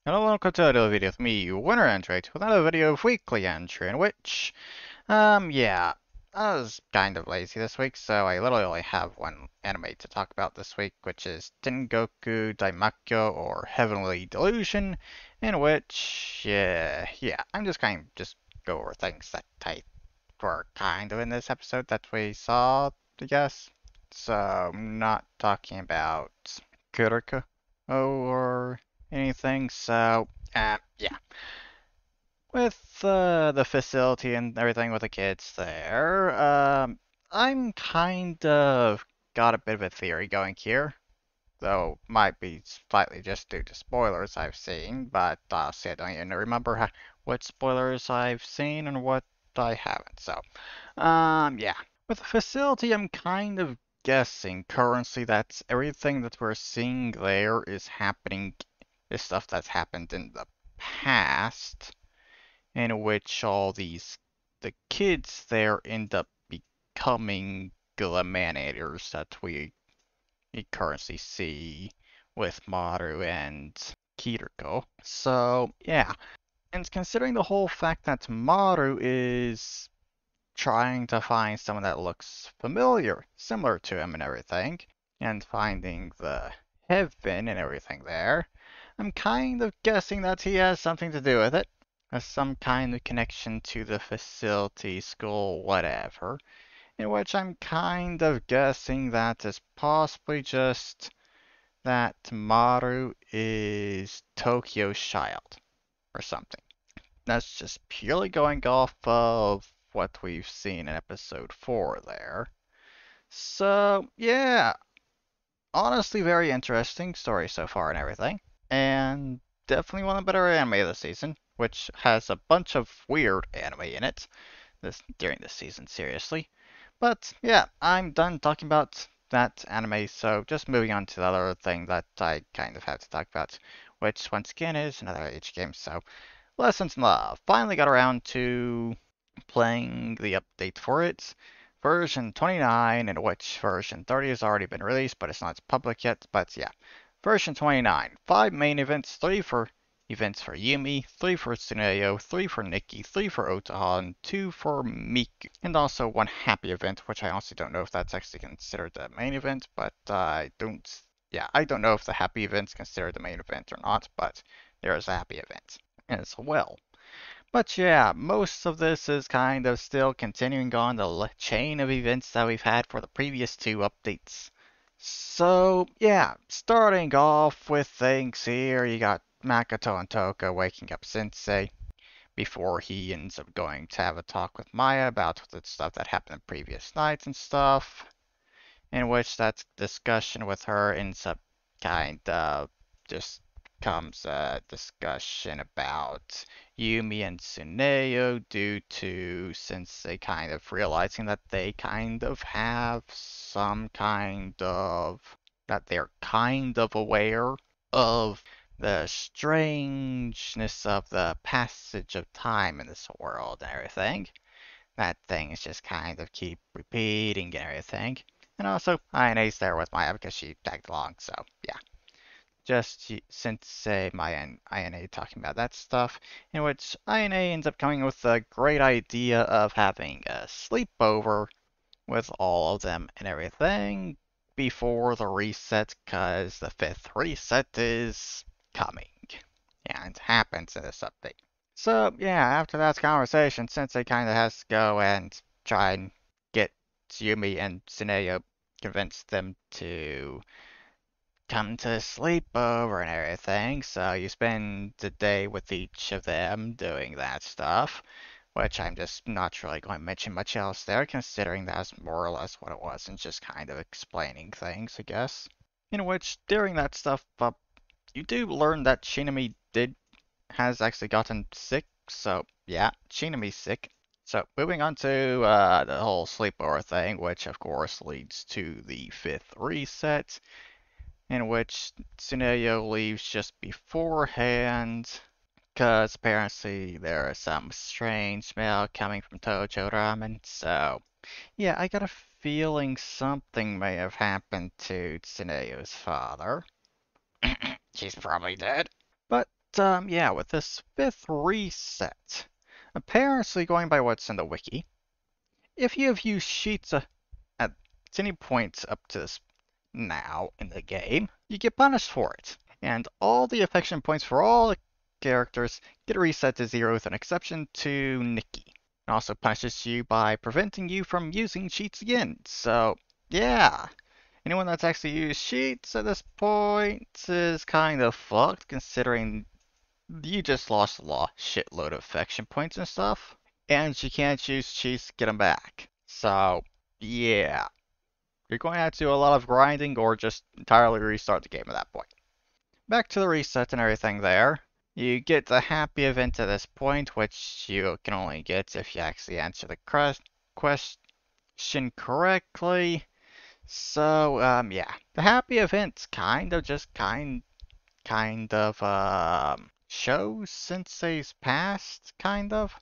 Hello and welcome to another video with me, Winter Android, with another video of Weekly Entry, in which, yeah, I was kind of lazy this week, so I literally only have one anime to talk about this week, which is Tengoku Daimakyou, or Heavenly Delusion, in which, yeah, I'm just going to just go over things that I were kind of in this episode that we saw, I guess. So, I'm not talking about Kuroko or anything, so, yeah. With the facility and everything with the kids there, I'm kind of got a bit of a theory going here, though might be slightly just due to spoilers I've seen, but see, I don't even remember what spoilers I've seen and what I haven't, so, yeah. With the facility, I'm kind of guessing currently that everything that we're seeing there is stuff that's happened in the past, in which the kids there end up becoming Glemanators that we currently see with Maru and Kiriko. So, yeah. And considering the whole fact that Maru is trying to find someone that looks familiar, similar to him and everything, and finding the heaven and everything there, I'm kind of guessing that he has something to do with it. Has some kind of connection to the facility, school, whatever. In which I'm kind of guessing that is possibly just that Maru is Tokyo's child or something. That's just purely going off of what we've seen in episode 4 there. So, yeah, honestly, very interesting story so far and everything. And definitely one of the better anime of the season, which has a bunch of weird anime in it during this season, seriously. But yeah, I'm done talking about that anime, so just moving on to the other thing that I kind of have to talk about, which once again is another H game. So Lessons in Love. Finally got around to playing the update for it. Version 29, in which version 30 has already been released, but it's not public yet. But yeah, version 29. 5 main events, 3 for events for Yumi, 3 for Tsuneyo, 3 for Nikki, 3 for Otaha, and 2 for Miku. And also 1 happy event, which I honestly don't know if that's actually considered the main event, but I don't know if the happy event's considered the main event or not, but there is a happy event as well. But yeah, most of this is kind of still continuing on the chain of events that we've had for the previous 2 updates. So yeah, starting off with things here, you got Makoto and Toka waking up Sensei before he ends up going to have a talk with Maya about the stuff that happened in previous nights and stuff, in which that discussion with her ends up kind of just comes a discussion about Yumi and Tsuneyo due to Sensei kind of realizing that they kind of have some kind of that they're kind of aware of the strangeness of the passage of time in this world and everything. That things just kind of keep repeating and everything. And also, INA's there with Maya because she tagged along, so yeah. Just since Maya and INA talking about that stuff, in which INA ends up coming with the great idea of having a sleepover with all of them and everything before the reset, because the 5th reset is coming. And happens in this update. So, yeah, after that conversation, Sensei kind of has to go and try and get Yumi and Tsuneyo, convince them to come to a sleepover and everything. So you spend the day with each of them doing that stuff, which I'm just not really going to mention much else there, considering that's more or less what it was, and just kind of explaining things, I guess. In which, during that stuff, you do learn that Shinami has actually gotten sick. So yeah, Shinami's sick. So moving on to the whole sleepover thing, which of course leads to the 5th reset, in which Tsuneyo leaves just beforehand, because apparently there is some strange smell coming from Tojo Ramen. So yeah, I got a feeling something may have happened to Tsuneyo's father. She's probably dead. But yeah, with this fifth reset, apparently going by what's in the wiki, if you have used sheets at any point up to this now in the game, you get punished for it. And all the affection points for all the characters get reset to 0 with an exception to Nikki. It also punishes you by preventing you from using sheets again. So, yeah. Anyone that's actually used sheets at this point is kind of fucked, considering you just lost a shitload of affection points and stuff. And you can't use cheats to get them back. So, yeah. You're going to have to do a lot of grinding or just entirely restart the game at that point. Back to the reset and everything there. You get the happy event at this point, which you can only get if you actually answer the question correctly. So, yeah. The happy event's kind of, shows Sensei's past, kind of.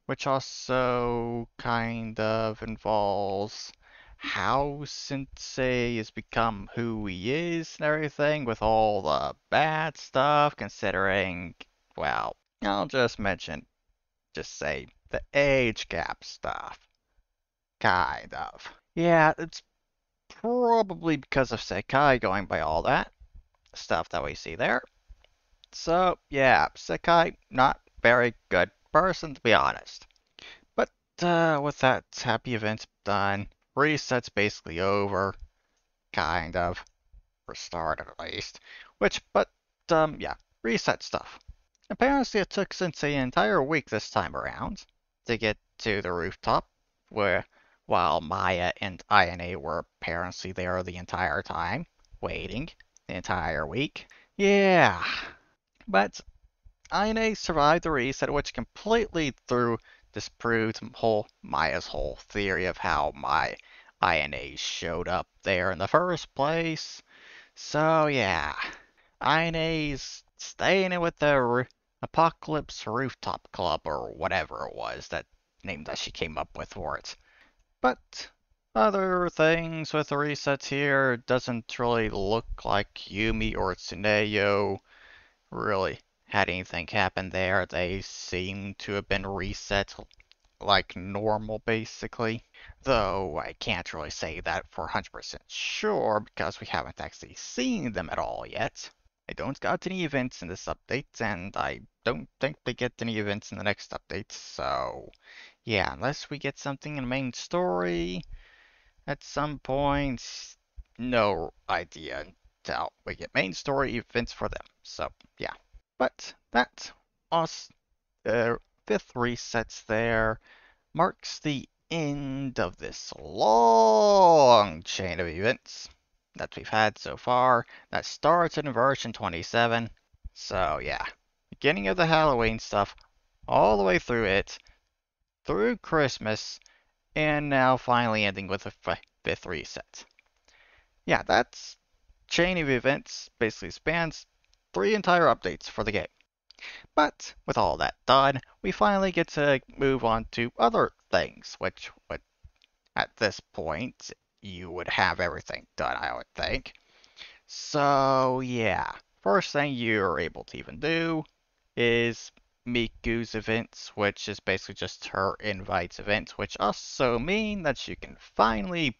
Which also kind of involves how Sensei has become who he is and everything with all the bad stuff, considering, well, I'll just say the age gap stuff. Kind of. Yeah, it's probably because of Sekai going by all that stuff that we see there. So, yeah, Sekai, not very good person to be honest. But with that happy event done, reset's basically over, kind of, restarted at least. Yeah, reset stuff. Apparently it took Sensei an entire week this time around to get to the rooftop, where while Maya and Ayane were apparently there the entire time, waiting the entire week. Yeah, but Ayane survived the reset, which completely disproved Maya's whole theory of how my Ayane showed up there in the first place. So yeah, Ayane's staying in with the Apocalypse Rooftop Club or whatever it was, that name that she came up with for it. But other things with the resets here doesn't really look like Yumi or Tsuneyo really had anything happen there. They seem to have been reset like normal, basically. Though I can't really say that for 100% sure because we haven't actually seen them at all yet. I don't got any events in this update, and I don't think they get any events in the next update, so yeah, unless we get something in the main story at some point, no idea until we get main story events for them. So yeah. But that us fifth resets there marks the end of this long chain of events that we've had so far that started in version 27. So yeah, beginning of the Halloween stuff, all the way through it, through Christmas, and now finally ending with the fifth reset. Yeah, that's chain of events basically spans 3 entire updates for the game. But with all that done, we finally get to move on to other things, which would, at this point, you would have everything done, I would think. So yeah, first thing you're able to even do is Miku's events, which is basically just her invites events, which also mean that you can finally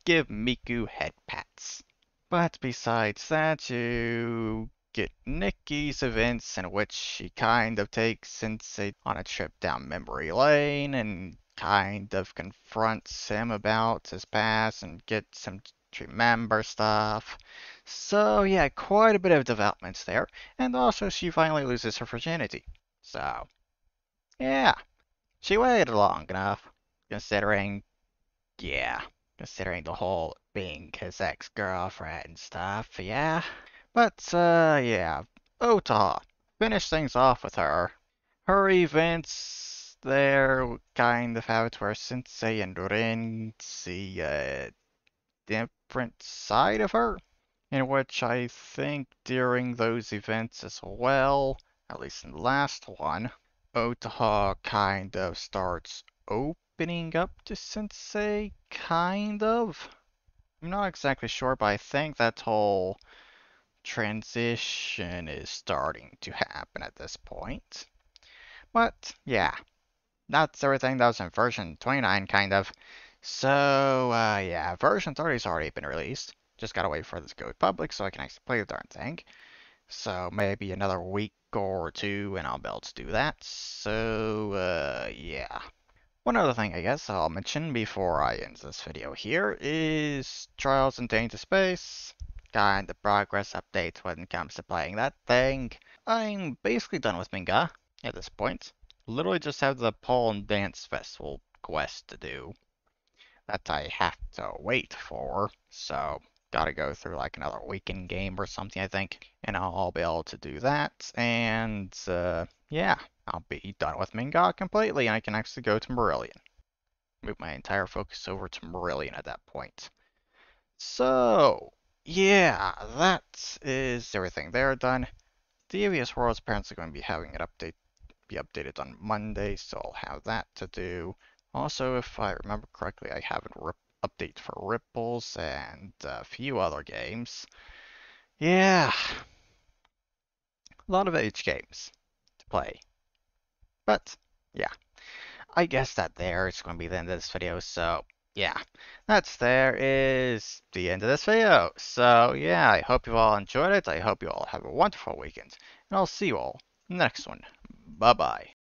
give Miku head pats. But besides that, you get Nikki's events in which she kind of takes Sensei on a trip down memory lane and kind of confronts him about his past and gets him to remember stuff. So yeah, quite a bit of developments there. And also she finally loses her virginity. So yeah, she waited long enough, considering, yeah, considering the whole being his ex-girlfriend and stuff, yeah. But, yeah, Ota. Finish things off with her. Her events there kind of have it where Sensei and Rin see a different side of her, in which I think during those events as well, at least in the last one, Otaha kind of starts opening up to Sensei, kind of. I'm not exactly sure, but I think that whole transition is starting to happen at this point. But yeah, that's everything that was in version 29, kind of. So yeah, version 30's already been released. Just gotta wait for this to go public so I can actually play the darn thing. So maybe another week or two and I'll be able to do that. So yeah. One other thing I guess I'll mention before I end this video here is Trials and Into Space. Kind of progress updates when it comes to playing that thing. I'm basically done with Minga at this point. Literally just have the Pole and Dance Festival quest to do that I have to wait for. So gotta go through like another weekend game or something, I think, and I'll be able to do that. And yeah, I'll be done with Minga completely, and I can actually go to Marillion. Move my entire focus over to Marillion at that point. So yeah, that is everything there done. Devious World is apparently going to be having an be updated on Monday, so I'll have that to do. Also, if I remember correctly, I have an update for Ripples and a few other games. Yeah, a lot of H games to play. But yeah, I guess that there is going to be the end of this video. So yeah, there is the end of this video. So yeah, I hope you all enjoyed it. I hope you all have a wonderful weekend. And I'll see you all in the next one. Bye bye.